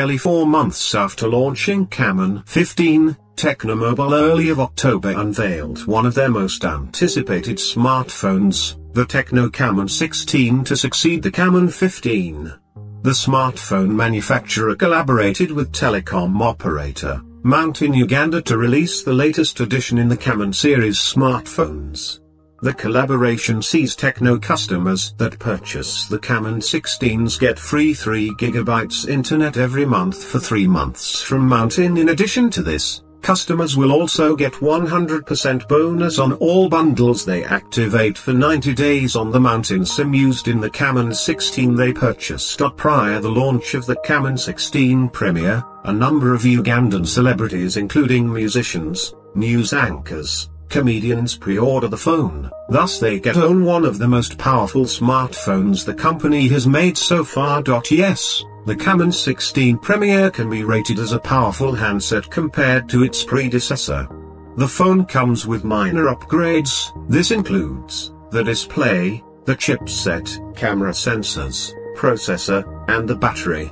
barely 4 months after launching Camon 15, Tecno early of October unveiled one of their most anticipated smartphones, the Tecno Camon 16, to succeed the Camon 15. The smartphone manufacturer collaborated with telecom operator Mount in Uganda to release the latest edition in the Camon series smartphones. The collaboration sees Tecno customers that purchase the Camon 16s get free 3 GB internet every month for 3 months from Mount. In addition to this, customers will also get 100% bonus on all bundles they activate for 90 days on the Mountain SIM used in the Camon 16 they purchased. Prior the launch of the Camon 16 Premier, a number of Ugandan celebrities including musicians, news anchors, comedians pre-order the phone, thus they get own one of the most powerful smartphones the company has made so far. Yes, the Camon 16 Premier can be rated as a powerful handset compared to its predecessor. The phone comes with minor upgrades. This includes the display, the chipset, camera sensors, processor, and the battery.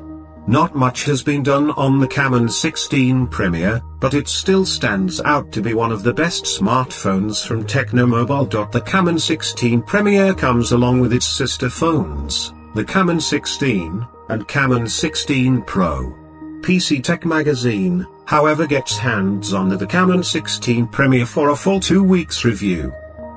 Not much has been done on the Camon 16 Premier, but it still stands out to be one of the best smartphones from Tecno. The Camon 16 Premier comes along with its sister phones, the Camon 16, and Camon 16 Pro. PC Tech magazine, however, gets hands on the Camon 16 Premier for a full 2 weeks review.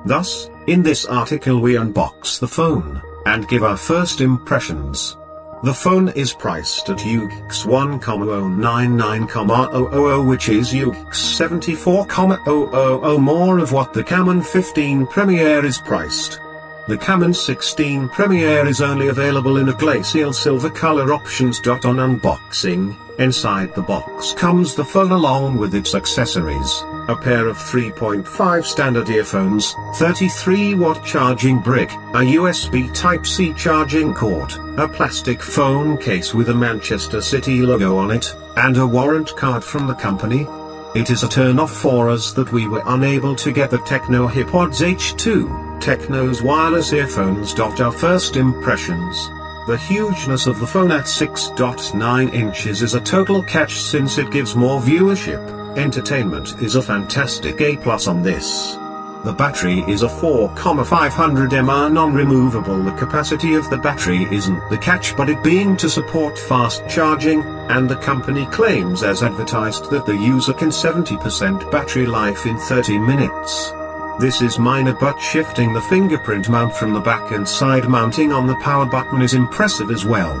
Thus, in this article we unbox the phone, and give our first impressions. The phone is priced at UGX 1,099,000, which is UGX 74,000 more of what the Camon 15 Premier is priced. The Camon 16 Premier is only available in a glacial silver color options. On unboxing, inside the box comes the phone along with its accessories, a pair of 3.5 standard earphones, 33-watt charging brick, a USB Type-C charging cord, a plastic phone case with a Manchester City logo on it, and a warrant card from the company. It is a turn-off for us that we were unable to get the Tecno HipPods H2, Tecno's wireless earphones. Our first impressions. The hugeness of the phone at 6.9 inches is a total catch since it gives more viewership. Entertainment is a fantastic A+ on this. The battery is a 4,500 mAh non-removable. The capacity of the battery isn't the catch, but it being to support fast charging, and the company claims as advertised that the user can 70% battery life in 30 minutes. This is minor, but shifting the fingerprint mount from the back and side mounting on the power button is impressive as well.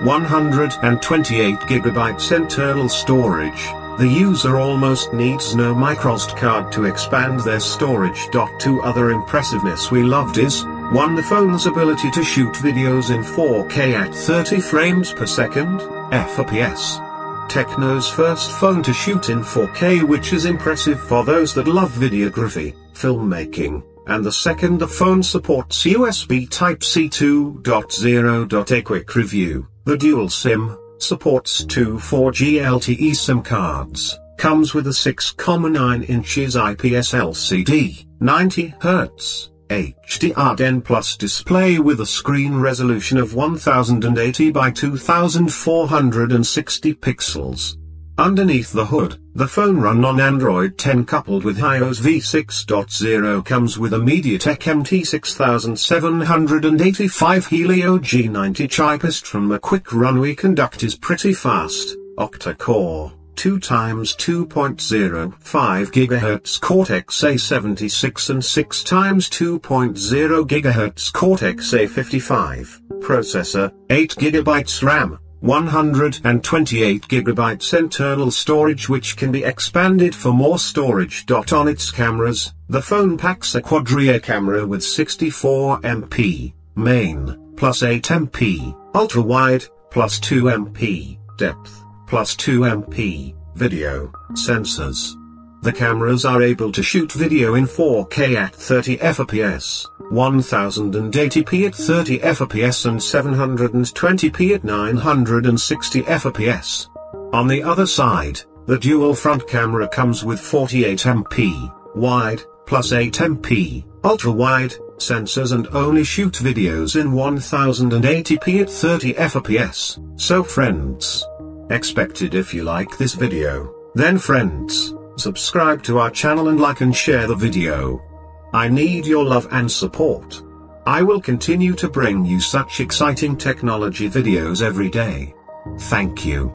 128 GB internal storage. The user almost needs no microSD card to expand their storage. 2 other impressiveness we loved is, 1. The phone's ability to shoot videos in 4K at 30 frames per second, FPS. Tecno's first phone to shoot in 4K, which is impressive for those that love videography, filmmaking. And the second, the phone supports USB Type-C 2.0. A quick review. The dual SIM supports 2 4G LTE SIM cards, comes with a 6.9 inches IPS LCD, 90 Hz, HDR10+ display with a screen resolution of 1080 by 2460 pixels. Underneath the hood, the phone run on Android 10 coupled with iOS v6.0, comes with a MediaTek MT6785 Helio G90 chipset from a quick run we conduct is pretty fast, octa-core, 2x2.05 GHz Cortex-A76 and 6x2.0 GHz Cortex-A55, processor, 8 GB RAM. 128 GB internal storage, which can be expanded for more storage. On its cameras, the phone packs a quad-rear camera with 64 MP, main, plus 8 MP, ultra-wide, plus 2 MP, depth, plus 2 MP, video, sensors. The cameras are able to shoot video in 4K at 30 FPS, 1080p at 30 FPS and 720p at 960 FPS. On the other side, the dual front camera comes with 48 MP, wide, plus 8 MP, ultra-wide, sensors and only shoot videos in 1080p at 30 FPS. So friends, expected. If you like this video, then friends, subscribe to our channel and like and share the video. I need your love and support. I will continue to bring you such exciting technology videos every day. Thank you.